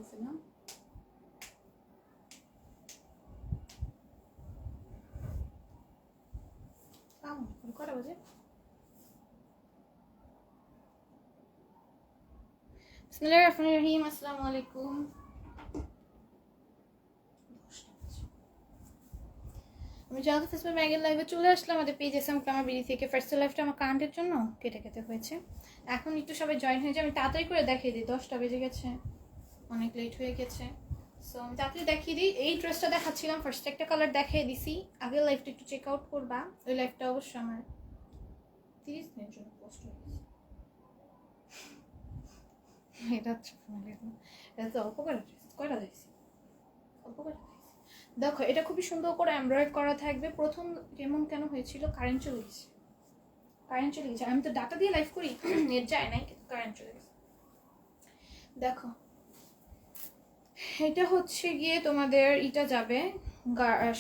আছে না? কটা বাজে? বিসমিল্লাহির রহমানির রহিম। আসসালামু আলাইকুম। আমি জানাতে ফেসবুক ম্যাগের লাইভে চলে আসলাম আমাদের পেজ এসএম কামার বিডি থেকে। ফার্স্ট লাইভটা আমার কারেন্টের জন্য কেটে কেটে হয়েছে। এখন একটু সবাই জয়েন হয়ে যায়। আমি তাড়াতাড়ি করে দেখিয়ে দিই, 10টা বেজে গেছে, অনেক লেট হয়ে গেছে। সো আমি তাড়াতাড়ি দেখিয়ে দিই। এই ড্রেসটা দেখাচ্ছিলাম, ফার্স্ট একটা কালার দেখিয়ে দিছি। আগের লাইভটা একটু চেক আউট করবা। ওই লাইভটা অবশ্য আমার 30 মিনিট জন্য পোস্ট হয়ে গেছে। এটা তো অল্প করে কয়টা দেখছি, অল্প করে দেখো। এটা খুবই সুন্দর করে এমব্রয়েড করা থাকবে। প্রথম যেমন কেন হয়েছিল, কারেন্ট চলে গেছে। আমি তো ডাটা দিয়ে লাইভ করি, নেট যায় নাই, কিন্তু কারেন্ট চলে গেছে। দেখো এটা হচ্ছে গিয়ে তোমাদের এটা যাবে,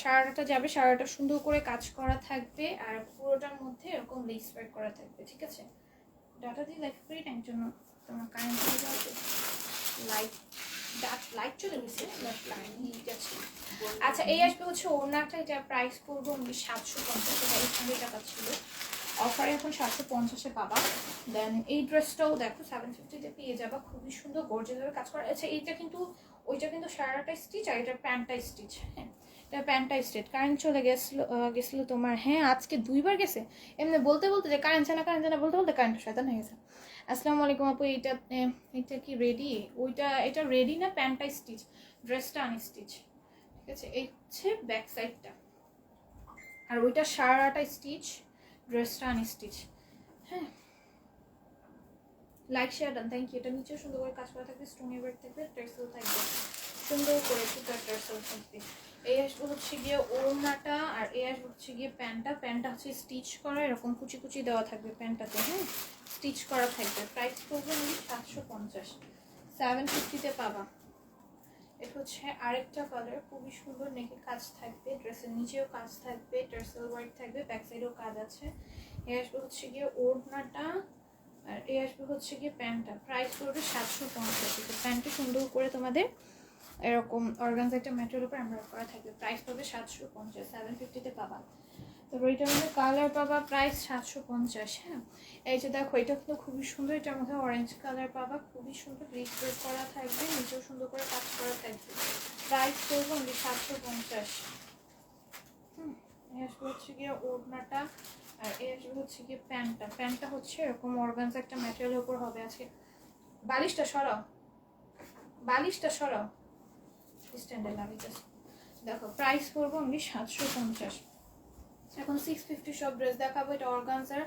সারাটা যাবে, সারাটা সুন্দর করে কাজ করা থাকবে। আর পুরোটার মধ্যে এরকম লেস ওয়ার্ক করা থাকবে, ঠিক আছে? ডাটা দিয়ে লাইভ করি না, জন্য তোমার কারেন্ট চলে যাবে। লাইট চলে গেছে। আচ্ছা, এই আসবে হচ্ছে ওড়নাটা। এটা প্রাইস করবো 750 টাকা ছিল, অফারে এখন 750-এ পাবা। দেন এই ড্রেসটাও দেখো 750-তে পেয়ে যাবা, খুবই সুন্দর গর্জিয়াস কাজ করা। আচ্ছা, এইটা কিন্তু ওইটা কিন্তু সারাটা স্টিচ, আর এটা প্যান্টটা স্টিচ। হ্যাঁ, এটা প্যান্টটা স্টিচ। কারেন্ট চলে গেছিলো তোমার। হ্যাঁ, আজকে 2বার গেছে। এমনি বলতে বলতে যে কারেন্ট জানা বলতে বলতে কারেন্টটা শয়তান হয়ে গেছে। আসসালামু আলাইকুম আপু। এটা কি রেডি? এটা রেডি না, প্যান্টটা স্টিচ, ড্রেসটা আনস্টিচ, ঠিক আছে? এই হচ্ছে ব্যাক সাইডটা, আর ওইটা সারাটা স্টিচ, ড্রেসটা আনস্টিচ। হ্যাঁ, like share done, thank you. এটা নিচেও সুন্দর করে কাজ করা থাকবে, স্টোনি ওয়ার্ক থাকবে, টার্সেল থাকবে, সুন্দর করে সুতার টার্সেল থাকবে। এই আসবে হচ্ছে গিয়ে ওড়নাটা, আর এই আসবে হচ্ছে গিয়ে প্যান্টটা হচ্ছে স্টিচ করা, এরকম কুচি কুচি দেওয়া থাকবে প্যান্টটাতে। হ্যাঁ, স্টিচ করা থাকবে। প্রাইস করবে 750, 750-তে পাবা। এটা হচ্ছে আরেকটা কালার, খুবই সুন্দর নেকে কাজ থাকবে, ড্রেসের নিচেও কাজ থাকবে, টার্সেল ওয়ার্ক থাকবে, ব্যাক সাইডেও কাজ আছে। এই আসবে হচ্ছে গিয়ে ওড়নাটা, আর এই আসবে হচ্ছে গিয়ে প্যান্টটা। প্রাইস করবে 750। প্যান্টটা সুন্দর করে তোমাদের এরকম অর্গানজা একটা ম্যাটেরিয়াল উপর এমব্রয়েড করা থাকবে। প্রাইস করবে 750, 750-তে পাবা। তারপর এটার মধ্যে কালার পাবা, প্রাইস 750। হ্যাঁ, এই যে দেখো, এটা কিন্তু খুবই সুন্দর। এটার মধ্যে অরেঞ্জ কালার পাবা, খুবই সুন্দর রিচ ওয়ার্ক করা থাকবে, নিচেও সুন্দর করে কাজ করা থাকবে। প্রাইস করবো 750। এই আসবে হচ্ছে গিয়ে ওড়নাটা, আর এই আসবে হচ্ছে গিয়ে প্যান্টটা হচ্ছে এরকম অর্গানজা একটা ম্যাটেরিয়ালের উপর হবে। আজকে বালিশটা সরাও স্ট্যান্ডে লাগিয়েছে। দেখো, প্রাইস করবো 750। এখন 650 সব ড্রেস দেখাবো। এটা অর্গানজার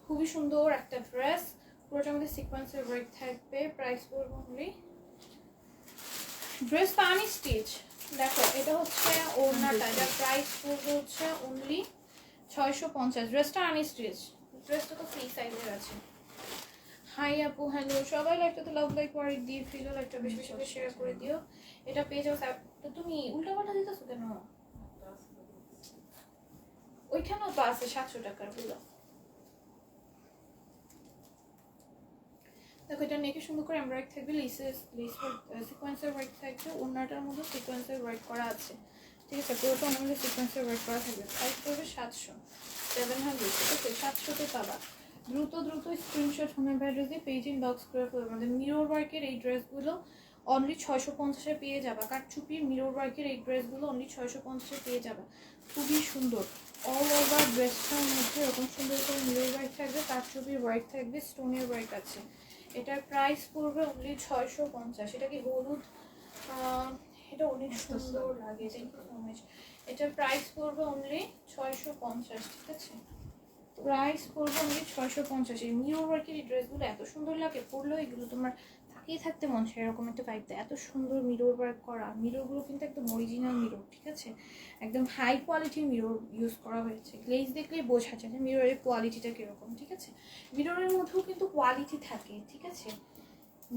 খুবই সুন্দর একটা ড্রেস, পুরোটার মধ্যে সিকোয়েন্সের ওয়ার্ক থাকবে। প্রাইস করবো ড্রেস পানি স্টিচ। দেখো, এটা হচ্ছে ওড়নাটা, এটা প্রাইস করবো হচ্ছে অনলি 650। ড্রেসটা আনস্টিচ, ড্রেসটা তো ফ্রি সাইজের আছে। হাই আপু, হ্যালো সবাই। লাইকটাতে লাভ লাইক করে দিয়ে ফিলো, লাইকটা বেশি বেশি করে শেয়ার করে দিও। এটা পেয়ে যাও। তো তুমি উল্টাপাল্টা দিতেছো কেন? ওইখানেও তো আছে 700 টাকার গুলো। দেখো, এটা নেকে সুন্দর করে এমব্রয়েড থাকবে, লেস সিকোয়েন্সের ওয়ার্ক থাকবে, ওড়নাটার মধ্যে সিকোয়েন্সের ওয়ার্ক করা আছে, ঠিক আছে? পুরোটা ওনার মধ্যে সিকোয়েন্সের ওয়ার্ক করা থাকবে। প্রাইস করবে 700, ঠিক আছে? 700-তে পাবা। দ্রুত স্ক্রিনশট হোমের ব্যাড্রেস দিয়ে পেজ ইনবক্স করে ফেলবে। আমাদের মিরর ওয়ার্কের এই ড্রেসগুলো অনলি 650-এ পেয়ে যাবা। কাঠচুপির মিরর ওয়ার্কের এই ড্রেসগুলো অনলি 650-এ পেয়ে যাবা, খুবই সুন্দর। অল ওভার ড্রেসটার মধ্যে এরকম সুন্দর করে মিরর ওয়ার্ক থাকবে, কাঠচুপির ওয়ার্ক থাকবে, স্টোনের ওয়ার্ক আছে। এটার প্রাইস পড়বে অনলি 650। এটা কি হলুদ? এটা অনেক সুন্দর লাগে, থ্যাংক ইউ সো মাচ। এটার প্রাইস পড়বে অনলি 650, ঠিক আছে? প্রাইস পড়বে অনলি 650। এই মিরর ওয়ার্কের এই ড্রেসগুলো এত সুন্দর লাগে, পরলেও এগুলো তোমার তাকিয়ে থাকতে মন চায়, এরকম একটা ভাইব দেয়। এত সুন্দর মিরর ওয়ার্ক করা, মিররগুলো কিন্তু একদম অরিজিনাল মিরর, ঠিক আছে? একদম হাই কোয়ালিটির মিরর ইউজ করা হয়েছে। গ্লেজ দেখলেই বোঝা যায় যে মিররের কোয়ালিটিটা কীরকম, ঠিক আছে? মিররের মধ্যেও কিন্তু কোয়ালিটি থাকে, ঠিক আছে?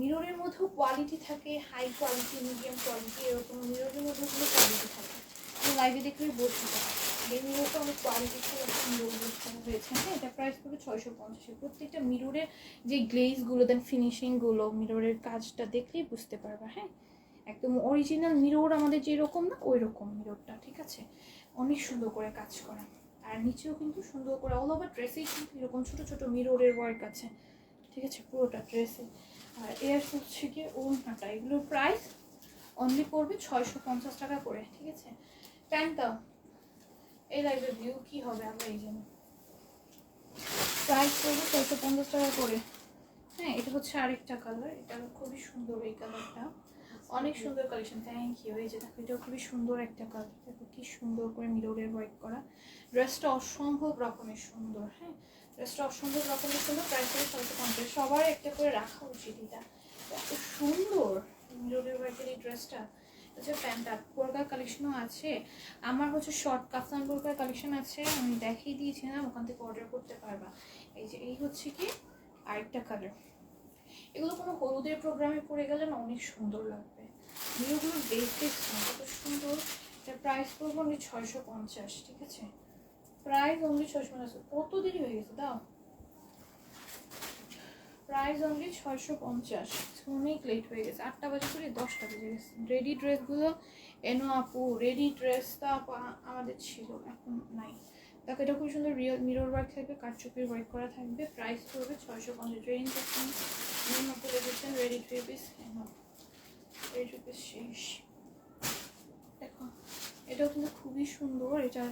মিররের মধ্যেও কোয়ালিটি থাকে, হাই কোয়ালিটি, মিডিয়াম কোয়ালিটি, এরকম মিররের মধ্যেও কিন্তু কোয়ালিটি থাকে। লাইভে দেখলেই বোঝা যায়। এই মিররটা অনেক কোয়ালিটি ছিল, একটা মিরর ইউজ করা হয়েছে। হ্যাঁ, এটা প্রাইস পড়বে 650। প্রত্যেকটা মিররের যে গ্লেজগুলো, দেন ফিনিশিংগুলো, মিররের কাজটা দেখলেই বুঝতে পারবা। হ্যাঁ, একদম অরিজিনাল মিরর আমাদের যেরকম না ওই রকম মিররটা, ঠিক আছে, অনেক সুন্দর করে কাজ করা। আর নিচেও কিন্তু সুন্দর করে অল ওভার ড্রেসেই কিন্তু এরকম ছোটো ছোটো মিররের ওয়ার্ক আছে, ঠিক আছে, পুরোটা ড্রেসে। আর এর হচ্ছে কি ওড়নাটা, এগুলোর প্রাইস অনলি পড়বে 650 টাকা করে, ঠিক আছে। প্যান্টটা এই লাইভের ভিউ কি হবে আমরা এই জন্য প্রাইস পড়বে 650 টাকা করে। হ্যাঁ, এটা হচ্ছে আরেকটা কালার, এটা খুবই সুন্দর, এই কালারটা অনেক সুন্দর কালেকশন। Thank you. এই যে দেখো, এটাও খুবই সুন্দর একটা কালার, দেখো কি সুন্দর করে মিররের ওয়ার্ক করা। ড্রেসটা অসম্ভব রকমের সুন্দর, হ্যাঁ ড্রেসটা অসম্ভব রকমের সুন্দর। প্রাইস পড়ে 650। সবার একটা করে রাখা উচিত, এটা এত সুন্দর মিররের ওয়ার্কের এই ড্রেসটা। হচ্ছে প্যান্টটা বোরকার কালেকশনও আছে, আমার হচ্ছে শর্ট কাফতান বোরকার কালেকশন আছে, আমি দেখিয়ে দিয়েছিলাম, ওখান থেকে অর্ডার করতে পারবা। এই যে এই হচ্ছে কি আরেকটা কালার, এগুলো কোনো হলুদের প্রোগ্রামে পড়ে গেলে না অনেক সুন্দর লাগবে। ভিডিওগুলো দেখতে কত সুন্দর। এটার প্রাইস পড়বো অনলি 650, ঠিক আছে, প্রাইস অনলি 650। কত দেরি হয়ে গেছে দাও, প্রাইস অনলি 650। অনেক লেট হয়ে গেছে, 8টা বাজে করে 10টা বেজে গেছে। রেডি ড্রেসগুলো এনো আপু, রেডি ড্রেসটা আমাদের ছিল, এখন নাই। দেখো এটা খুব সুন্দর রিয়েল মিরর ওয়ার্ক থাকবে, কারচুপির ওয়ার্ক করা থাকবে, প্রাইস পড়বে 650। রেঞ্জ বলে দিচ্ছেন রেডি 3 পিস, রেডি 3 পিস শেষ। দেখো এটাও কিন্তু খুবই সুন্দর, এটা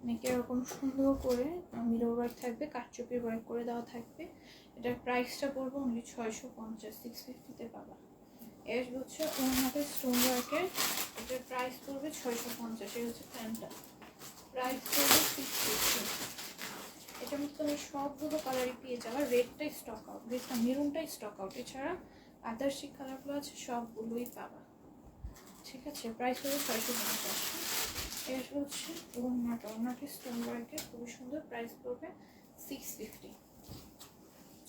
নেকে এরকম সুন্দর করে মিরর ওয়ার্ক থাকবে, কারচুপির ওয়ার্ক করে দেওয়া থাকবে। এটার প্রাইসটা পড়বে অনলি 650, 650-তে পাবা। এর হচ্ছে ওনাতে স্টোন ওয়ার্কের, এটার প্রাইস পড়বে 650। এই হচ্ছে প্যান্টটা, প্রাইস পড়বে 650। এটার মধ্যে তুমি সবগুলো কালারই পেয়ে যাবে। রেডটাই স্টক আউট, রেডটা মেরুনটাই স্টক আউট, এছাড়া আদার্স যে কালারগুলো আছে সবগুলোই পাবা, ঠিক আছে। প্রাইস পড়বে 650। এর হচ্ছে ওড়নাটা, ওড়নাটি স্টোন ওয়ার্কের খুবই সুন্দর, প্রাইস পড়বে 650,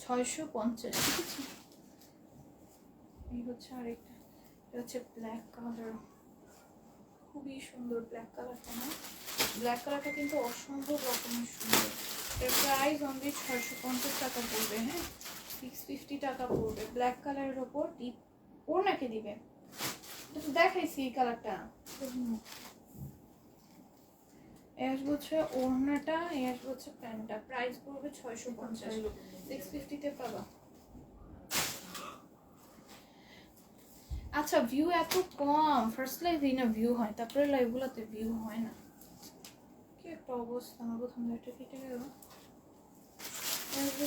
650, ঠিক আছে। এই হচ্ছে আরেকটা, এটা হচ্ছে ব্ল্যাক কালার, খুবই সুন্দর ব্ল্যাক কালারটা না, ব্ল্যাক কালারটা কিন্তু অসম্ভব রকমের সুন্দর। এর প্রাইস অনলি 650 টাকা পড়বে, হ্যাঁ 650 টাকা পড়বে। ব্ল্যাক কালারের ওপর ডিপ ওড়নাকে দিবে, তো দেখাইছি এই কালারটা। এর হচ্ছে ওড়নাটা, এর হচ্ছে প্যান্টটা, প্রাইস পড়বে 650, 650-তে পাবা। আচ্ছা ভিউ এত কম, ফার্স্ট লাইভে না ভিউ হয়, তারপরে লাইভগুলোতে ভিউ হয় না, কি একটা অবস্থা। আমার প্রথম লাইভটা কেটে গেল।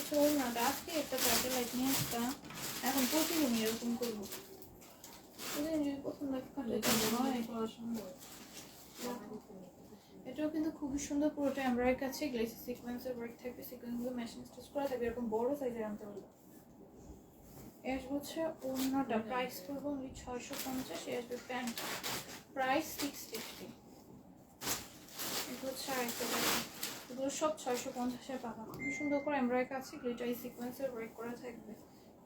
চল না, আজকে একটা চারটে লাইভ নিয়ে আসতা, এখন প্রতিদিন এরকম করবো, প্রতিদিন যদি প্রথম লাইভ কাটে হয়। এটাও কিন্তু খুবই সুন্দর, পুরোটা এমব্রয়ডারি কাছে গ্লেসি সিকোয়েন্সের ওয়ার্ক থাকবে, সিকোয়েন্সগুলো মেশিন স্টিচ করা থাকবে, এরকম বড় সাইজের আনতে হলো। এর হচ্ছে ওড়নাটা, প্রাইস পড়বে অনলি 650। এর আসবে প্যান্ট, প্রাইস 650। এটা হচ্ছে আরেকটা, এগুলো সব 650-এ পাবা। খুব সুন্দর করে এমব্রয়ডারি কাছে গ্লিটারি সিকোয়েন্সের ওয়ার্ক করা থাকবে,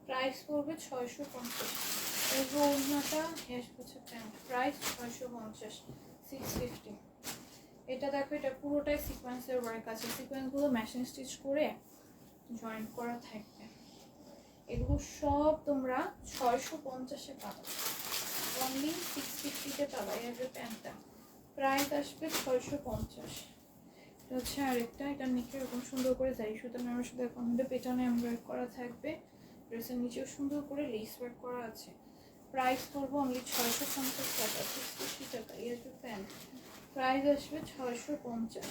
প্রাইস পড়বে 650। এর ওড়নাটা, এর হচ্ছে প্যান্ট, প্রাইস 650, 650। এটা দেখো, এটা পুরোটাই সিকোয়েন্সের ওয়ার্ক আছে, সিকোয়েন্সগুলো মেশিন স্টিচ করে জয়েন্ট করা থাকবে। এগুলো সব তোমরা 650-এ পাবা, অনলি 650-তে পাবা। এর যে প্যান্টটা প্রাইস আসবে 650। এটা হচ্ছে আরেকটা, এটা নিচে এরকম সুন্দর করে যাই সুতো আমার সাথে এখন পেটানো এমব্রয়ডারি করা থাকবে, ড্রেসের নিচেও সুন্দর করে লেস ওয়ার্ক করা আছে, প্রাইস পড়বে অনলি 650 টাকা, 650 টাকা। এর যে প্যান্ট, প্রাইস আসবে 650।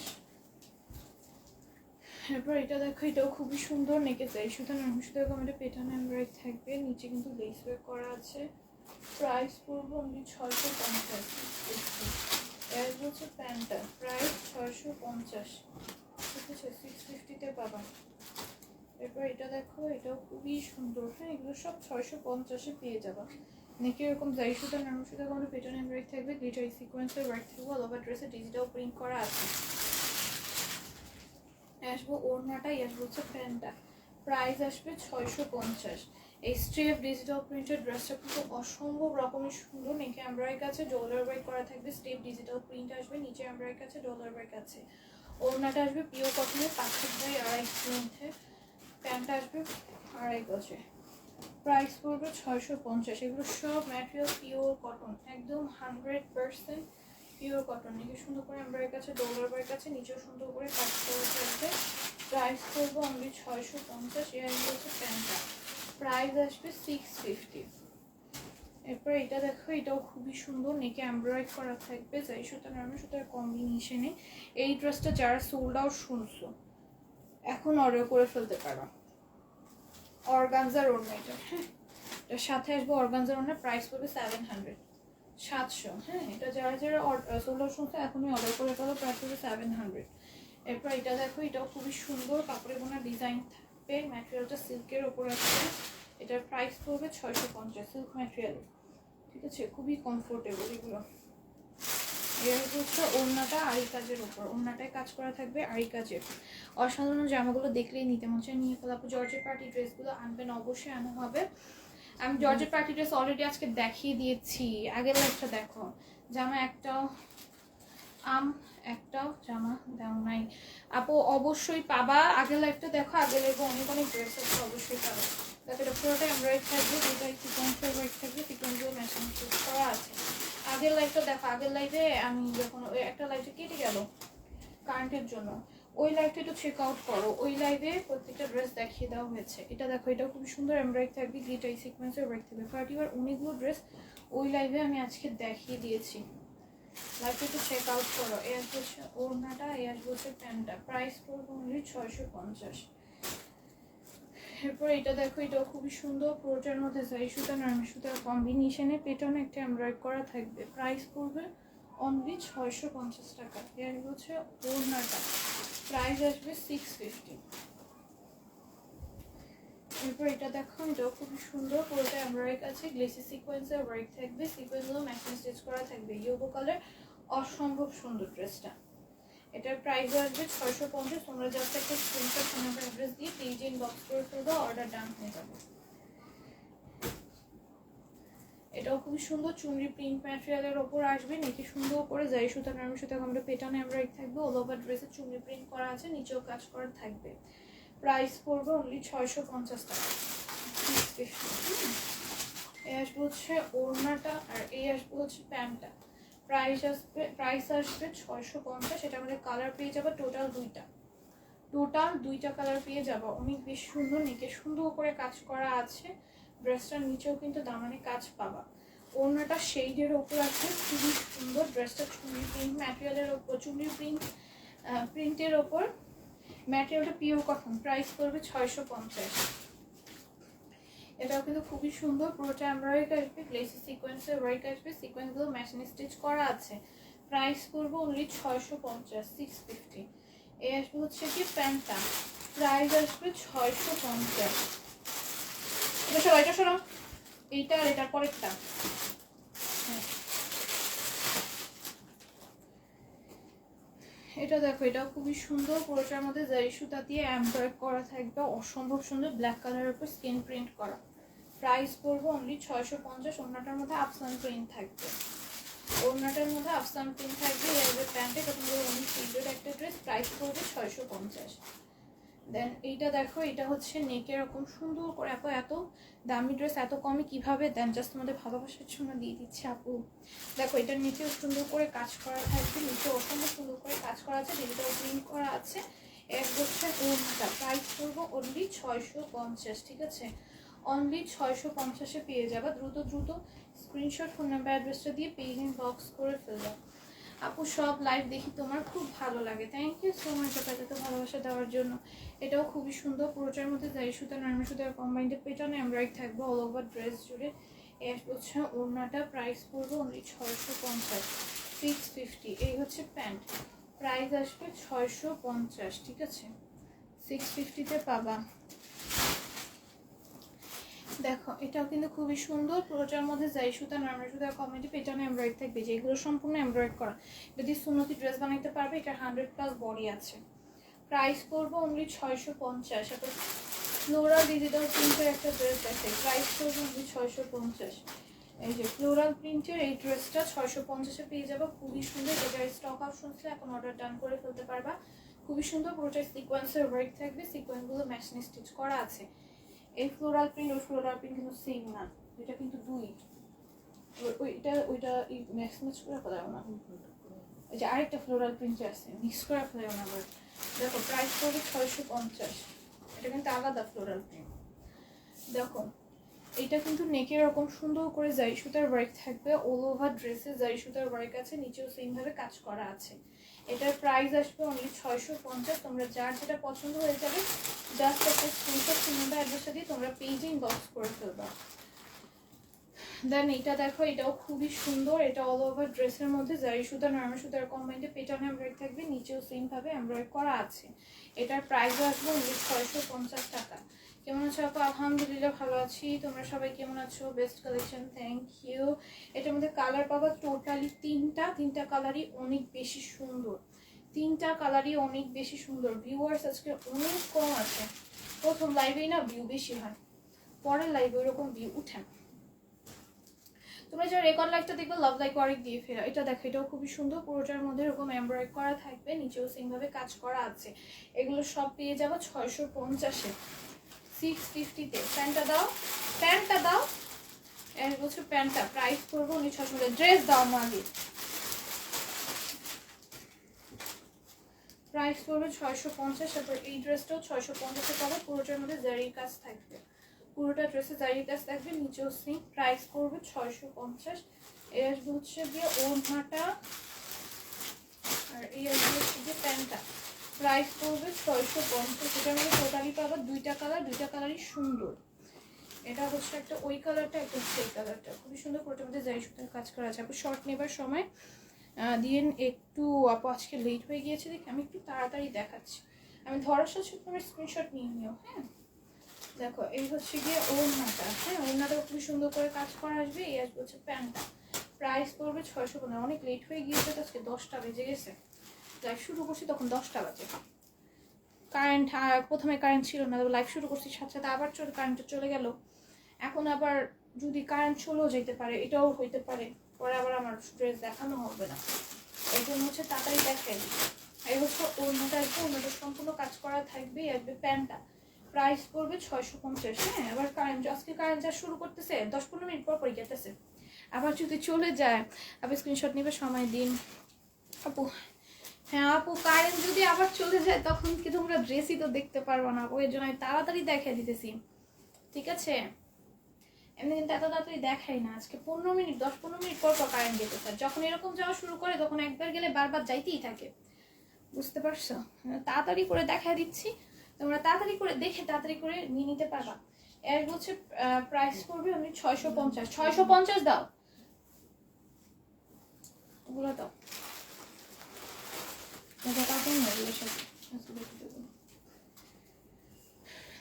এরপর এটা দেখো, এটাও খুবই সুন্দর, নেকে যাই সুতো নরম সুতো এরকম এটা পেটানো এমব্রয়ডারি থাকবে, নিচে কিন্তু লেস ওয়ার্ক করা আছে, প্রাইস পড়বে অনলি 650। এর হচ্ছে প্যান্টটা, প্রাইস 650, ঠিক আছে, 650-তে পাবা। এরপর এটা দেখো, এটাও খুবই সুন্দর, হ্যাঁ এগুলো সব 650-এ পেয়ে যাবা। নেকে এরকম যাই সুতো নরম সুতো এরকম পেটানো এমব্রয়ডারি থাকবে, গ্লিটারি সিকোয়েন্সের ওয়ার্ক থাকবে, অল ওভার ড্রেসে ডিজিটাল প্রিন্ট করা আছে। আসবো ওড়নাটা, আসবো হচ্ছে প্যান্টটা, প্রাইস আসবে 650। এই স্ট্রেপ ডিজিটাল প্রিন্টের ড্রেসটা কিন্তু অসম্ভব রকমের সুন্দর, নেকে এমব্রয়ডারি কাছে ডলার ওয়ার্ক করা থাকবে, স্ট্রেপ ডিজিটাল প্রিন্ট আসবে, নিচে এমব্রয়ডারি কাছে ডলার ওয়ার্ক আছে। ওড়নাটা আসবে পিওর কটনের 5 বাই 2.5 মধ্যে, প্যান্টটা আসবে 2.5 গজে। প্রাইস পড়বে 650। এগুলো সব ম্যাটেরিয়াল পিওর কটন, একদম 100% পিওর কটন। নিচে সুন্দর করে এমব্রয়ডারি কাছে, ডলার ওয়ার্ক কাছে, নিচেও সুন্দর করে কাজ করা থাকবে। প্রাইস পড়বে অনলি 650। এর হচ্ছে প্যান্টটা, প্রাইস আসবে 650। এরপর এটা দেখো, এটাও খুবই সুন্দর, নেকে এমব্রয়ডারি করা থাকবে যাই সুতা নরমাল সুতার কম্বিনেশনে। এই ড্রেসটা যারা সোল্ড আউট শুনছো এখন অর্ডার করে ফেলতে পারো। অর্গানজার ওড়না এটা, হ্যাঁ এটার সাথে আসবে অর্গানজার ওড়না, প্রাইস পড়বে 700, 700। হ্যাঁ এটা যারা যারা সোল্ড আউট শুনছো এখনই অর্ডার করে ফেলো, প্রাইস পড়বে 700। এরপর এটা দেখো, এটাও খুবই সুন্দর, কাপড়ে বোনা ডিজাইন থাকবে, ম্যাটেরিয়ালটা সিল্কের ওপর আছে। এটার প্রাইস পড়বে 650, সিল্ক ম্যাটেরিয়াল, ঠিক আছে, খুবই কমফোর্টেবল এগুলো। এর হচ্ছে ওড়নাটা আড়ি কাজের উপর, ওড়নাটায় কাজ করা থাকবে আড়ি কাজের। অসাধারণ জামাগুলো দেখলেই নিতে মন চায়, নিয়ে ফেলাপু। জর্জেট পার্টি ড্রেসগুলো আনবেন, অবশ্যই আনা হবে। আমি জর্জেট পার্টি ড্রেস অলরেডি আজকে দেখিয়ে দিয়েছি, আগের লাইফটা দেখো। জামা একটাও একটাও জামা দাও নাই আপু, অবশ্যই পাবা। আগের লাইফটা দেখো, আগের লাইফে অনেক অনেক ড্রেস আছে, অবশ্যই পাবা। দেখো এটা পুরোটা এমব্রয়ডারি থাকবে, দুটাই সিকোয়েন্সের ওয়ার্ক থাকবে, সিকোয়েন্সগুলো ম্যাচিং করা আছে। আগের লাইফটা দেখো, আগের লাইফে আমি যখন ওই একটা লাইফে কেটে গেল কারেন্টের জন্য, ওই লাইভটা একটু চেক আউট করো, ওই লাইভে প্রত্যেকটা ড্রেস দেখিয়ে দেওয়া হয়েছে। এটা দেখো, এটা খুব সুন্দর এমব্রয়ডারি থাকবে, গ্লিটারি সিকোয়েন্সের ওয়ার্ক থাকবে, পার্টিওয়ার অনেকগুলো ড্রেস ওই লাইভে আমি আজকে দেখিয়ে দিয়েছি, লাইভটা একটু চেক আউট করো। এই আসবে হচ্ছে ওড়নাটা, এই আসবে হচ্ছে প্যান্টটা, প্রাইস পড়বে অনলি 650। এরপর এটা দেখো, এটাও খুবই সুন্দর, পুরোটার মধ্যে জারি সুতা নরমাল সুতার কম্বিনেশনে পেটনে একটা এমব্রয়ডারি করা থাকবে, প্রাইস পড়বে অনলি 650 টাকা। এর হচ্ছে ওড়নাটা, প্রাইস আসবে 650। এরপর এটা দেখো, এটাও খুবই সুন্দর, পুরোটা এমব্রয়ডারি আছে, গ্লেসি সিকোয়েন্সের ওয়ার্ক থাকবে, সিকোয়েন্সগুলো ম্যাচিং স্টিচ করা থাকবে, ইয়েলো কালার, অসম্ভব সুন্দর ড্রেসটা। এটার প্রাইস আসবে 650। তোমরা জাস্ট একটা স্ক্রিনশট তোমার অ্যাড্রেস দিয়ে পেজে ইনবক্স করে ফেলবে, অর্ডার ডান হয়ে যাবে। এটাও খুব সুন্দর, চুনরি প্রিন্ট ম্যাটেরিয়ালের ওপর আসবে, নিচে সুন্দর করে জারি সুতা নরমাল সুতা আমরা পেটানো এমব্রয়ডারি থাকবে, অল ওভার ড্রেসে চুনরি প্রিন্ট করা আছে, নিচেও কাজ করা থাকবে। প্রাইস পড়বে অনলি 650 টাকা। এই আসবে হচ্ছে ওড়নাটা, আর এই আসবে হচ্ছে প্যান্টটা, প্রাইস আসবে 650। এটা আমাদের কালার পেয়ে যাবে টোটাল দুইটা কালার পেয়ে যাবো, অনেক বেশি সুন্দর, নিচে সুন্দর করে কাজ করা আছে, ড্রেসটার নিচেও কিন্তু দামানে কাজ পাবা। ওড়নাটা শেডের ওপর আছে, খুবই সুন্দর, ড্রেসটা চুনরি প্রিন্ট ম্যাটেরিয়ালের ওপর, চুনরি প্রিন্টের ওপর, ম্যাটেরিয়ালটা পিওর কটন, প্রাইস পড়বে 650। এটাও কিন্তু খুবই সুন্দর, পুরোটা এমব্রয়ডারি আসবে, গ্লেসি সিকোয়েন্সের ওয়ার্ক আসবে, সিকোয়েন্সগুলো মেশিন স্টিচ করা আছে, প্রাইস পড়বে অনলি 650, 650। এই আসবে হচ্ছে কি প্যান্টটা, প্রাইস আসবে 650। এটা সরো এইটা আর এটার পরেরটা। এটা দেখো, এটাও খুবই সুন্দর, পুরোটার মধ্যে জারি সুতা দিয়ে এমব্রয়ডারি করা থাকবে, অসম্ভব সুন্দর, ব্ল্যাক কালারের উপর স্কিন প্রিন্ট করা, প্রাইস পড়বে অনলি 650। ওড়নাটার মধ্যে আফসান প্রিন্ট থাকবে, ওড়নাটার মধ্যে আফসান প্রিন্ট থাকবে, এর প্যান্টে তোমাদের অনেক সুন্দর একটা ড্রেস, প্রাইস পড়বে 650। দেন এইটা দেখো, এটা হচ্ছে নেক এরকম সুন্দর করে, এত দামি ড্রেস এত কমে কিভাবে দেন, জাস্ট তোমাদের ভালোবাসার জন্য দিয়ে দিচ্ছে আপু। দেখো এটার নিচেও সুন্দর করে কাজ করা থাকবে, নিচে অসম্ভব সুন্দর করে কাজ করা আছে, ডিজিটাল প্রিন্ট করা আছে। এক হচ্ছে ওড়নাটা, প্রাইস করবো অনলি 650, ঠিক আছে, অনলি 650-এ পেয়ে যাবে। দ্রুত স্ক্রিনশট, ফোন নাম্বার, অ্যাড্রেসটা দিয়ে পেজ ইনবক্স করে ফেলবে। আপু সব লাইভ দেখি তোমার, খুব ভালো লাগে, থ্যাংক ইউ সো মাচ আপনাকে তো ভালোবাসা দেওয়ার জন্য। এটাও খুবই সুন্দর, পুরোটার মধ্যে জারি সুতা নরমাল সুতার কম্বাইন্ডে পেটানো এমব্রয়ডারি থাকবে অল ওভার ড্রেস জুড়ে। এই হচ্ছে ওড়নাটা, প্রাইস পড়বে অনলি 650, 650। এই হচ্ছে প্যান্ট, প্রাইস আসবে 650, ঠিক আছে, 650-তে পাবা। দেখো এটাও কিন্তু খুবই সুন্দর, পুরোটার মধ্যে জারি সুতা নরমাল সুতার কমেডি পেটানো এমব্রয়ডারি থাকবে, যেগুলো সম্পূর্ণ এমব্রয়ডারি করা, যদি সুন্নতি ড্রেস বানাইতে পারবে, এটা 100+ বডি আছে, প্রাইস পড়বে অনলি 650। তারপর ফ্লোরাল ডিজিটাল প্রিন্টের একটা ড্রেস আছে, প্রাইস পড়বে অনলি 650। এই যে ফ্লোরাল প্রিন্টের এই ড্রেসটা 650-এ পেয়ে যাবে, খুবই সুন্দর, এটার স্টক অপশন ছিল, এখন অর্ডার ডান করে ফেলতে পারবা। খুবই সুন্দর, পুরোটা সিকোয়েন্সের ওয়ার্ক থাকবে, সিকোয়েন্সগুলো মেশিন স্টিচ করা আছে। এই ফ্লোরাল প্রিন্ট ওই ফ্লোরাল প্রিন্ট কিন্তু সেম না, এটা কিন্তু দুই। ওইটা ম্যাক্স ম্যাচ করে ফেলাও না, ওই যে আরেকটা ফ্লোরাল প্রিন্ট আছে মিক্স করে ফেলাও না আবার। দেখো প্রাইস পড়বে 650, এটা কিন্তু আলাদা ফ্লোরাল প্রিন্ট। দেখো এটা কিন্তু নেকের এরকম সুন্দর করে জারি সুতার ওয়ার্ক থাকবে, অল ওভার ড্রেসে জারি সুতার ওয়ার্ক আছে, নিচেও সেম ভাবে কাজ করা আছে। এটার প্রাইস আসবে অনলি 650। তোমরা যার যেটা পছন্দ হয়ে যাবে জাস্ট একটা স্ক্রিনশট কিংবা অ্যাড্রেসটা দিয়ে তোমরা পেজে ইনবক্স করে ফেলবা। দেন এটা দেখো, এটাও খুবই সুন্দর, এটা অল ওভার ড্রেসের মধ্যে জারি সুতা নরমাল সুতার কম্বাইন্ডে পেটার্ন এমব্রয়ডারি থাকবে, নিচেও সেম ভাবে এমব্রয়ডারি করা আছে। এটার প্রাইস আসবে অনলি 650 টাকা। কেমন আছো আপু? আলহামদুলিল্লাহ ভালো আছি, তোমরা সবাই কেমন আছো? Best collection, thank you. এটার মধ্যে কালার পাবা টোটালি তিনটা কালারই অনেক বেশি সুন্দর, তিনটা কালারই অনেক বেশি সুন্দর। ভিউয়ার্স আজকে অনেক কম আছে, প্রথম লাইভেই না ভিউ বেশি হয়, পরের লাইভে ওরকম ভিউ উঠে না। তোমরা যারা রেকর্ড লাইকটা দেখবে লাভ লাইক ওয়ারিক দিয়ে ফেরা। এটা দেখো, এটাও খুবই সুন্দর, পুরোটার মধ্যে এরকম এমব্রয়ডারি করা থাকবে, নিচেও সেম ভাবে কাজ করা আছে। এগুলো সব পেয়ে যাবো 650-এ, 650-তে। প্যান্টটা দাও, প্যান্টটা দাও, এর বলছে প্যান্টটা প্রাইস করবো 650। ড্রেস দাও মালি, প্রাইস করবে 650। তারপর এই ড্রেসটাও 650-এ পাবো, পুরোটার মধ্যে জারির কাজ থাকবে, পুরোটা ড্রেসে জারির কাজ থাকবে, নিচেও সেম প্রাইস করবে 650। এর আসবে হচ্ছে গিয়ে ওড়নাটা, আর এই আসবে হচ্ছে গিয়ে প্যান্টটা, প্রাইস করবে 650। এটার মধ্যে টোটালি পাবো দুইটা কালারই সুন্দর। এটা হচ্ছে একটা ওই কালারটা, একটা হচ্ছে এই কালারটা, খুবই সুন্দর, পুরোটার মধ্যে জারি সুতার কাজ করা আছে। আপু শর্ট নেবার সময় দিন একটু, আপু আজকে লেট হয়ে গিয়েছে দেখি, আমি একটু তাড়াতাড়ি দেখাচ্ছি, আমি ধরার সাথে তোমার স্ক্রিনশট নিয়ে নিও। হ্যাঁ দেখো, এই হচ্ছে গিয়ে ওড়নাটা, হ্যাঁ ওড়নাটা খুবই সুন্দর করে কাজ করা আসবে। এই আসবে হচ্ছে প্যান্টটা, প্রাইস পড়বে 650। অনেক লেট হয়ে গিয়েছে তো, আজকে 10টা বেজে গেছে, লাইভ শুরু করছি তখন 10টা বাজে। কারেন্ট প্রথমে কারেন্ট ছিল না, লাইভ শুরু করছি সাথে সাথে আবার কারেন্টটা চলে গেল। এখন আবার যদি কারেন্ট চলেও যেতে পারে, এটাও হইতে পারে, পরে আবার আমার ড্রেস দেখানো হবে না, এই জন্য হচ্ছে তাড়াতাড়ি দেখাই। এই হচ্ছে ওড়নাটা, আসবে ওড়নাটা সম্পূর্ণ কাজ করা থাকবে। আসবে প্যান্টটা, প্রাইস পড়বে 650। হ্যাঁ আবার কারেন্ট, আজকে কারেন্ট যা শুরু করতেছে 10-15 মিনিট পর পরই কেটেছে, আবার যদি চলে যায় আবার স্ক্রিনশট নেবে, সময় দিন আপু। হ্যাঁ আপু, কারেন্ট যদি আবার চলে যায় তখন কি তোমরা ড্রেসই তো দেখতে পারবো না, ওই জন্য আমি তাড়াতাড়ি দেখাই দিতেছি, ঠিক আছে? এমনি কিন্তু এত তাড়াতাড়ি দেখাই না, আজকে 15 মিনিট 10-15 মিনিট পর পর কারেন্ট যেতেছে, যখন এরকম যাওয়া শুরু করে তখন একবার গেলে বারবার যাইতেই থাকে, বুঝতে পারছো? তাড়াতাড়ি করে দেখা দিচ্ছি, তোমরা তাড়াতাড়ি করে দেখে তাড়াতাড়ি করে নিয়ে নিতে পারবা। এর হচ্ছে প্রাইস করবে আমি 650। 650 দাও, ওগুলো দাও,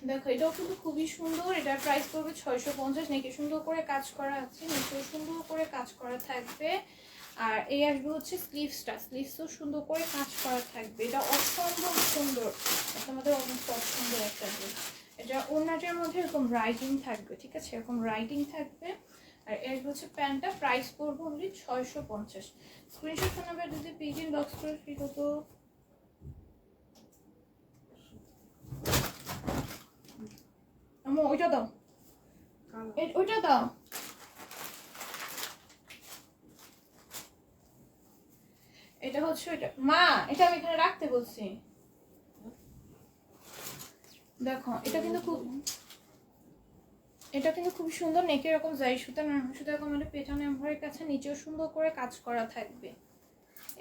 দেখো এটাও কিন্তু খুবই সুন্দর, এটার প্রাইস পড়বে 650। নেকে সুন্দর করে কাজ করা আছে, নিচে সুন্দর করে কাজ করা থাকবে। আর এই আসবে হচ্ছে স্লিভসটা, স্লিভসও সুন্দর করে কাজ করা থাকবে, এটা অসম্ভব সুন্দর, আমাদের অনেক পছন্দের একটা ড্রেস। এটা ওড়নাটার মধ্যে এরকম রাইটিং থাকবে, ঠিক আছে, এরকম রাইটিং থাকবে। আর এর হচ্ছে প্যান্টটা, প্রাইস পড়বে অনলি 650। স্ক্রিনশট নাম্বার যদি পেজে বক্স করে ফ্রি হতো। ওইটা দাও, ওইটা দাও, এটা হচ্ছে ওইটা মা, এটা আমি এখানে রাখতে বলছি। দেখো এটা কিন্তু খুব সুন্দর, নেকে এরকম জারি সুতা সুতা এরকম মানে পেছনে এমব্রয়ডারি কাছে, নিচেও সুন্দর করে কাজ করা থাকবে।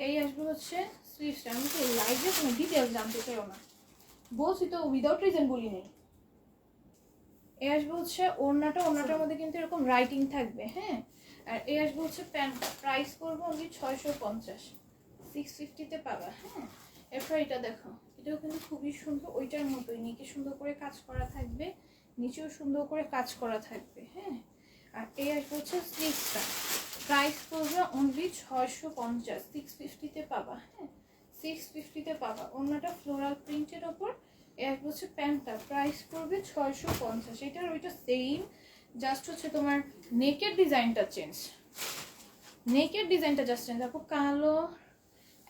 এই আসবে হচ্ছে স্লিভসটা, আমি তো লাইভে কোনো ডিটেলস জানতে চাইও না, বলছি তো উইদাউট রিজন বলি নেই। এই আসবে হচ্ছে ওড়নাটার মধ্যে কিন্তু এরকম রাইটিং থাকবে, হ্যাঁ। আর এই আসবে হচ্ছে প্যান্টটা, প্রাইস করবো অনলি 650, 650-তে পাবা। হ্যাঁ এরপর এটা দেখো, এটাও কিন্তু খুবই সুন্দর, ওইটার মতোই নিচে সুন্দর করে কাজ করা থাকবে, নিচেও সুন্দর করে কাজ করা থাকবে। হ্যাঁ আর এই আসবে হচ্ছে স্লিভসটা, প্রাইস করবে অনলি 650, 650-তে পাবা। হ্যাঁ 650-তে পাবা। ওড়নাটা ফ্লোরাল প্রিন্টের ওপর, এক হচ্ছে প্যান্টটা, প্রাইস পড়বে 650। এটার ওইটা সেম, জাস্ট হচ্ছে তোমার নেকের ডিজাইনটা চেঞ্জ, নেকের ডিজাইনটা জাস্ট চেঞ্জ। আপু কালো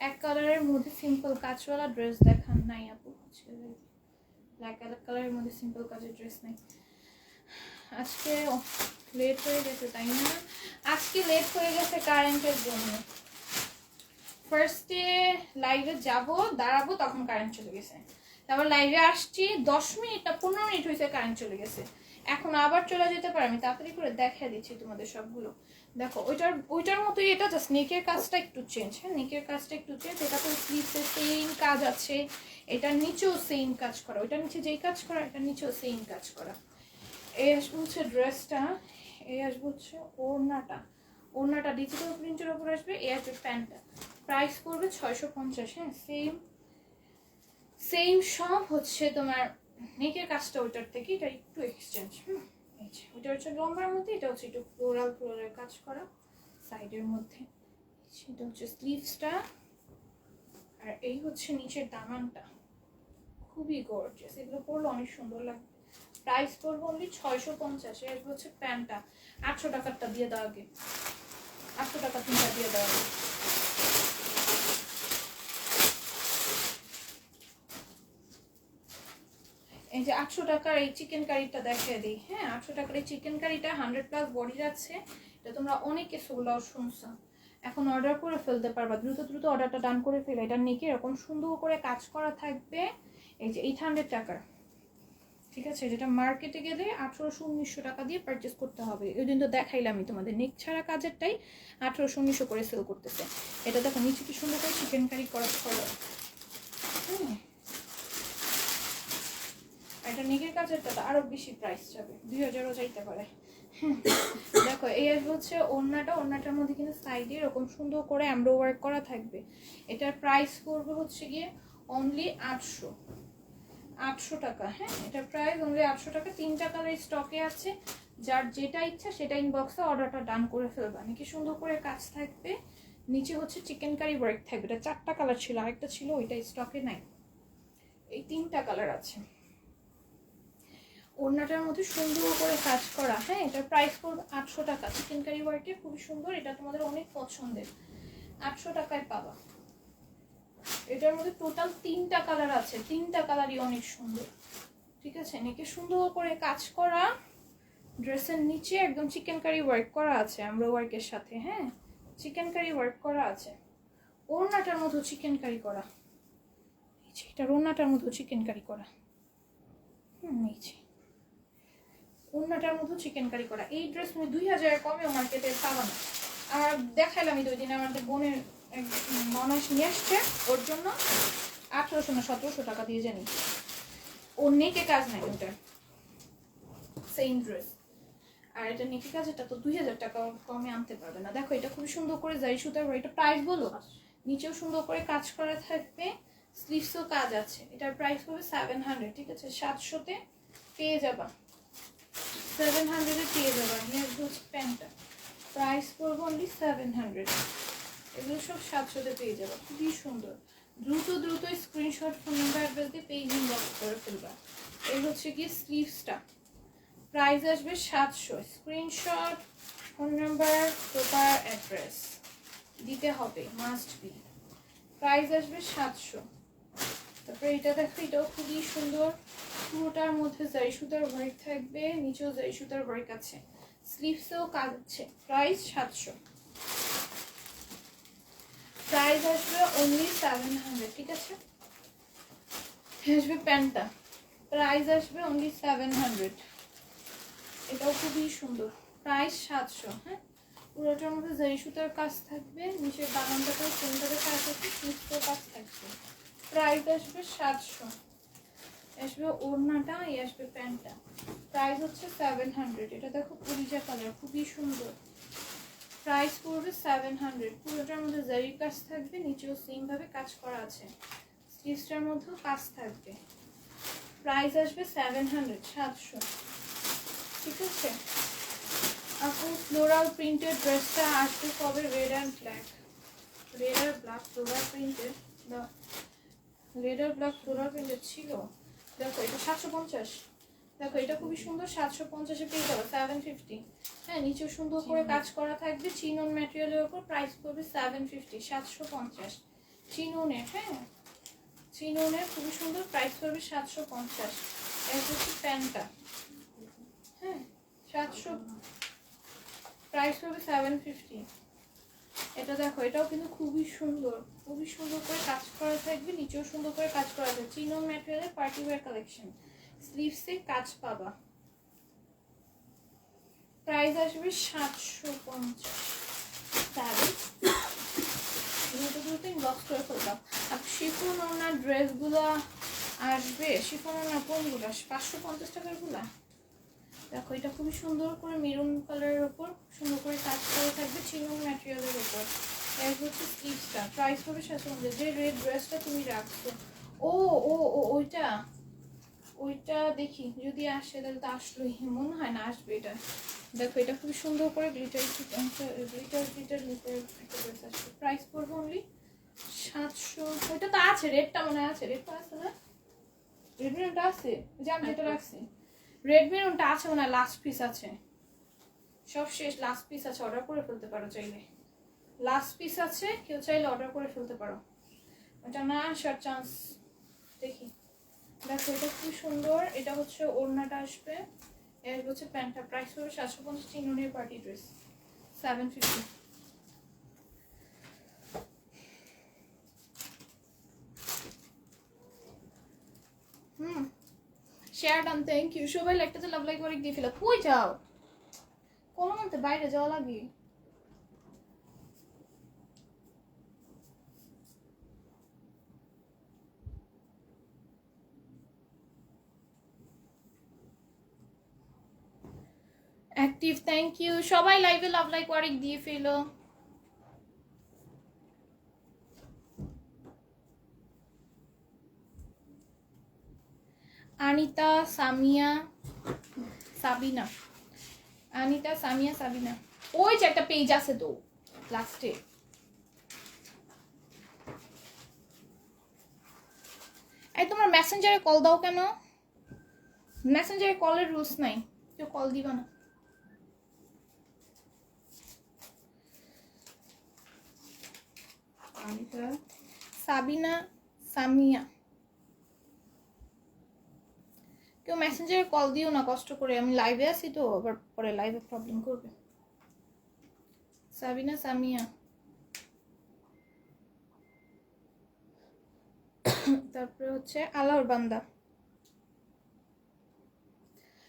এক কালারের মধ্যে সিম্পল কাজওয়ালা ড্রেস দেখান নাই আপু, ব্ল্যাক কালারের মধ্যে সিম্পল কাজের ড্রেস নাই। আজকে লেট হয়ে গেছে তাই না? আজকে লেট হয়ে গেছে কারেন্টের জন্য। ফার্স্টে লাইভে যাব, দাঁড়াবো, তখন কারেন্ট চলে গেছে। তারপর লাইভে আসছি 10 মিনিট না 15 মিনিট হয়েছে কারেন্ট চলে গেছে। এখন আবার চলে যেতে পারে, আমি তাড়াতাড়ি করে দেখিয়ে দিচ্ছি তোমাদের সবগুলো। দেখো ওইটার মতোই এটা, জাস্ট নেকের কাজটা একটু চেঞ্জ। হ্যাঁ, নেকের কাজটা একটু চেঞ্জ। এটা তো স্লিভসে সেম কাজ আছে, এটার নিচেও সেম কাজ করা, ওইটার নিচে যেই কাজ করা এটার নিচেও সেম কাজ করা। এই আসবে হচ্ছে ড্রেসটা, এই আসবে হচ্ছে ওড়নাটা। ওড়নাটা ডিজিটাল প্রিন্টের ওপর আসবে। এই আসবে প্যান্টটা, প্রাইস পড়বে 650। হ্যাঁ, সেম সব হচ্ছে তোমার নেকের কাজটা ওইটার থেকে এটা একটু এক্সচেঞ্জ। ওইটা হচ্ছে লম্বার মধ্যে, এটা হচ্ছে একটু ফ্লোরাল কাজ করা সাইডের মধ্যে। সেটা হচ্ছে স্লিভসটা, আর এই হচ্ছে নিচের দামানটা, খুবই গর্জিয়াস। এগুলো পরলে অনেক সুন্দর লাগবে। প্রাইস পড়বে অনলি 650। এর হচ্ছে প্যান্টটা 800 টাকারটা দিয়ে দাও আগে, 800 টাকা তিনটা দিয়ে দাও আগে। এই যে 800 টাকার এই চিকেন কারিটা দেখিয়ে দিই। হ্যাঁ, 800 টাকার এই চিকেন কারিটা 100+ বডি আছে। এটা তোমরা অনেকে সোলাও শুনছো, এখন অর্ডার করে ফেলতে পারবা। দ্রুত দ্রুত অর্ডারটা ডান করে ফেলে। এটা নিকে এরকম সুন্দর করে কাজ করা থাকবে। এই যে 800 টাকার, ঠিক আছে? যেটা মার্কেটে গেলে 1800-1900 টাকা দিয়ে পারচেস করতে হবে। ওই দিন তো দেখাইলাম আমি তোমাদের, নেক ছাড়া কাজেরটাই 1800-1900 করে সেল করতেছে। এটা দেখো নিচে কি সুন্দর করে চিকেন কারি করা। এটা নেকের কাজেরটা তো আরো বেশি প্রাইস যাবে, 2000ও যাইতে পারে। দেখো এই আসবে হচ্ছে ওড়নাটার মধ্যে কিন্তু সাইডে এরকম সুন্দর করে এমব্রো ওয়ার্ক করা থাকবে। এটার প্রাইস পড়বে হচ্ছে গিয়ে অনলি 800 টাকা। হ্যাঁ, এটার প্রাইস অনলি 800 টাকা। 3টা কালার স্টকে আছে, যার যেটা ইচ্ছা সেটা ইনবক্সে অর্ডারটা ডান করে ফেলবা। নাকি সুন্দর করে কাজ থাকবে, নিচে হচ্ছে চিকেন কারি ওয়ার্ক থাকবে। এটা 4টা কালার ছিল, আরেকটা ছিল ওইটা স্টকে নাই। এই 3টা কালার আছে। ওড়নাটার মধ্যে সুন্দর করে কাজ করা। হ্যাঁ, এটার প্রাইস পড়বে 800 টাকা। চিকেন কারি ওয়ার্কে খুবই সুন্দর, এটা তোমাদের অনেক পছন্দের। 800 টাকায় পাবা। এটার মধ্যে টোটাল 3টা কালার আছে, 3টা কালারই অনেক সুন্দর। ঠিক আছে, নেকে সুন্দর করে কাজ করা। ড্রেসের নিচে একদম চিকেন কারি ওয়ার্ক করা আছে আমরা ওয়ার্কের সাথে। হ্যাঁ, চিকেন কারি ওয়ার্ক করা আছে। ওড়নাটার মতো চিকেন কারি করা, এটার ওড়নাটার মতো চিকেন কারি করা। নিচে ওড়নাটার মতো চিকেন কারি করা। এই ড্রেস তুমি 2000 কমে মার্কেটে পাবা না। আর দেখাইলাম আমি 2 দিন, আমাদের বোনের মনাস নিয়ে আসছে, ওর জন্য 1800 না 1700 টাকা দিয়ে জানি। ওর নেকে কাজ নাই, ওটা সেম ড্রেস। আর এটা নেকে কাজ, এটা তো 2000 টাকা কমে আনতে পারবে না। দেখো এটা খুব সুন্দর করে জারি সুতার, এটা প্রাইস বলো। নিচেও সুন্দর করে কাজ করা থাকবে, স্লিভসও কাজ আছে। এটার প্রাইস হবে 700। ঠিক আছে, 700-তে পেয়ে যাবা, 700-এ পেয়ে যাবা। প্যান্টটা প্রাইস পড়বে অনলি 700। এগুলো সব 700-তে পেয়ে যাবা, খুবই সুন্দর। দ্রুত দ্রুত স্ক্রিনশট, ফোন নাম্বার, অ্যাড্রেস দিয়ে পেজ ইনবক্স করে ফেলবা। এই হচ্ছে কি স্লিভসটা, প্রাইস আসবে 700। Screenshot, phone number, proper address দিতে হবে, মাস্ট বি। প্রাইস আসবে 700। তারপরে এটা দেখো, এটাও খুবই সুন্দর। পুরোটার মধ্যে জারি সুতার ওয়ার্ক থাকবে, নিচেও জারি সুতার ওয়ার্ক আছে, স্লিভসেও কাজ আছে। প্রাইস 700। প্রাইস আসবে অনলি 700। ঠিক আছে, আসবে প্যান্টটা, প্রাইস আসবে অনলি 700। এটাও খুবই সুন্দর, প্রাইস 700। হ্যাঁ, পুরোটার মধ্যে জারি সুতার কাজ থাকবে, নিচের দামানটাতেও সেন্টারে কাজ আছে, স্লিভসেও কাজ থাকবে। প্রাইস আসবে 700। আসবে ওড়নাটা, এই আসবে প্যান্টটা, প্রাইস হচ্ছে 700। এটা দেখো পুরিজা কালার, খুবই সুন্দর। প্রাইস পড়বে 700। পুরোটার মধ্যে জারি কাজ থাকবে, নিচেও সেম ভাবে কাজ করা আছে, স্লিভসটার মধ্যেও কাজ থাকবে। প্রাইস আসবে 700। ঠিক আছে আপু, ফ্লোরাল প্রিন্টেড ড্রেসটা আসবে কবে? রেড অ্যান্ড ব্ল্যাক, রেড আর ব্ল্যাক ফ্লোরাল প্রিন্টেড, রেড আর ব্ল্যাক ফ্লোরাল প্রিন্টেড ছিল। দেখো এটা 750। দেখো এটা খুবই সুন্দর, 750-এ পেয়ে যাবে, 750। হ্যাঁ, নিচে সুন্দর করে কাজ করা থাকবে চিনন ম্যাটেরিয়ালের উপর। প্রাইস পড়বে 750, 750 চিননের। হ্যাঁ, চিননের খুবই সুন্দর, প্রাইস পড়বে 750। এটা হচ্ছে প্যান্টটা। হ্যাঁ, 700, প্রাইস হবে 750। এটা দেখো, এটাও কিন্তু খুবই সুন্দর করে কাজ করা থাকবে, নিচেও সুন্দর করে কাজ করা আছে। চিনন ম্যাটেরিয়ালের পার্টি ওয়্যার কালেকশন, স্লিভসে কাজ পাবা। প্রাইস আসবে 750। দ্রুত ইনবক্স করে ফেললাম। আর শিফন ওনার ড্রেসগুলো আসবে, শিফন ওনার কোনগুলো 550 টাকার গুলা। দেখো এটা খুবই সুন্দর করে মেরুন কালারের উপর সুন্দর করে কাজ করা থাকবে, চিনন ম্যাটেরিয়ালের উপর। এর হচ্ছে স্লিভসটা, প্রাইস হবে 750। যে রেড ড্রেসটা তুমি রাখছো, ও ও ও ওইটা দেখি যদি আসে, তাহলে তো আসলোই, মনে হয় না আসবে এটা। দেখো এটা খুবই সুন্দর করে গ্লিটার আসবে। প্রাইস পড়বে অনলি 700। ওইটা তো আছে, রেডটা মনে আছে, রেডটা আছে না, রেড মেরুনটা আছে, যে আমি যেটা রাখছি রেড মেরুনটা আছে মনে হয়, লাস্ট পিস আছে, সব শেষ, লাস্ট পিস আছে, অর্ডার করে ফেলতে পারো চাইলে, লাস্ট পিস আছে, কেউ চাইলে অর্ডার করে ফেলতে পারো, ওটা না আসার চান্স। দেখি, দেখো এটা খুব সুন্দর। এটা হচ্ছে ওড়নাটা আসবে, এর হচ্ছে প্যান্টটা। প্রাইস হবে 750। চিননের party dress 750। Share done, thank you. সবাই লাইকটাতে লাভ লাইক করে দিয়ে ফেলো। কই যাও, কোনো মতে বাইরে যাওয়া লাগে। Active, thank you. সবাই লাইভে লাভ লাইক ওয়ারিক দিয়ে ফেলো। আনিতা, সামিয়া, সাবিনা, আনিতা, সামিয়া, সাবিনা। ওই যে একটা পেজ আছে তো লাস্টে। এই তোমার মেসেঞ্জারে কল দাও কেন? মেসেঞ্জারে কলের রুলস নাই, কেউ কল দিবা না। আনিতা, সাবিনা, সামিয়া, কেউ মেসেঞ্জারে কল দিও না কষ্ট করে, আমি লাইভে আছি তো, আবার পরে লাইভে প্রবলেম করবে। সাবিনা, সামিয়া, তারপরে হচ্ছে আল্লাহর বান্দা।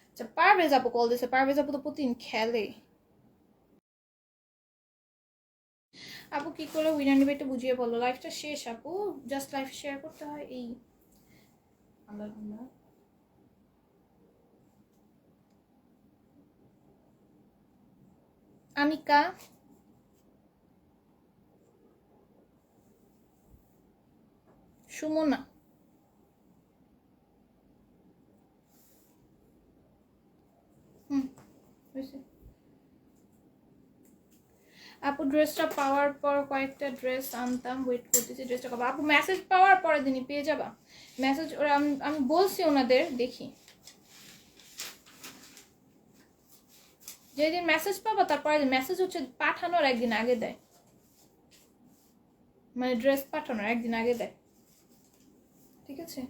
আচ্ছা, পারভেজ আপু কল দিয়েছে। পারভেজ আপু তো প্রতিদিন খেলে। আপু কি করে উইনার নেবে একটু বুঝিয়ে বলো। লাইফটা শেষ আপু, জাস্ট লাইফ শেয়ার করতে হয় এই। আল্লাহর বান্দা, আনিকা, সুমনা, আপু ড্রেসটা পাওয়ার পর কয়েকটা ড্রেস আনতাম, ওয়েট করতেছি ড্রেসটা কবে। আপু মেসেজ পাওয়ার পরের দিনই পেয়ে যাবা মেসেজ। ওরা আমি বলছি ওনাদের, দেখি যেদিন মেসেজ পাবা তারপরে মেসেজ হচ্ছে পাঠানোর একদিন আগে দেয়, মানে ড্রেস পাঠানোর একদিন আগে দেয়, ঠিক আছে।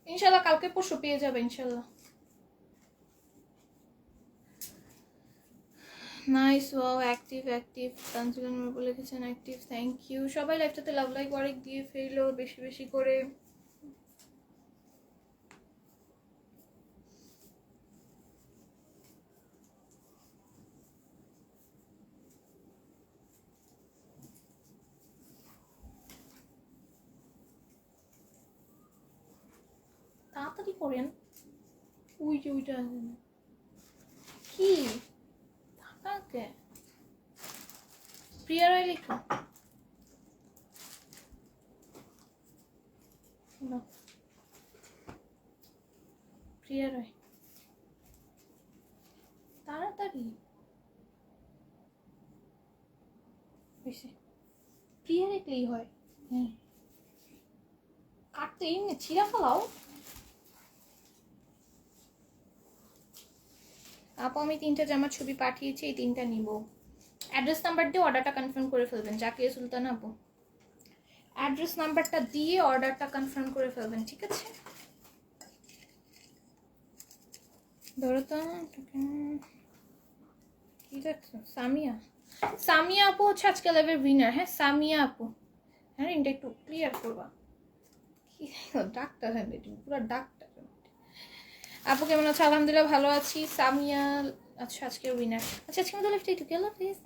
ইনশাল্লাহ কালকে পরশু পেয়ে যাবে ইনশাল্লাহ। নাইস, ওয়াও, অ্যাক্টিভ অ্যাক্টিভ, তানজিলান বলে লিখেছেন অ্যাক্টিভ, থ্যাংক ইউ। সবাই লাইভটাতে লাভ লাইক ওয়ারিক দিয়ে ফেলো বেশি বেশি করে। তাড়াতাড়ি করেন, ওই যে ওইটা কি থাকাকে প্রিয়া রায় লেখা প্রিয়া রায়, তাড়াতাড়ি বেশি প্রিয়া রেখলেই হয়। হ্যাঁ, কাটতে এমনি ছিঁড়া ফেলাও। আপু আমি 3টা জামার ছবি পাঠিয়েছি, এই 3টা নিব। অ্যাড্রেস নাম্বার দিয়ে অর্ডারটা কনফার্ম করে ফেলবেন। জাকিয়া সুলতান আপু, অ্যাড্রেস নাম্বারটা দিয়ে অর্ডারটা কনফার্ম করে ফেলবেন, ঠিক আছে। ধরো তো কি দেখছো? সামিয়া, সামিয়া আপু হচ্ছে আজকে লাইভের উইনার। হ্যাঁ সামিয়া আপু, হ্যাঁ এটা একটু ক্লিয়ার করবা। কি ডাক্তার হ্যান্ডরাইটিং, পুরো ডাক্তার। আপু কেমন আছো? আলহামদুলিল্লাহ ভালো আছি। সামিয়া আচ্ছা আজকে উইনার। আচ্ছা আজকে আমাদের লাইভটা একটু গেল প্লিজ।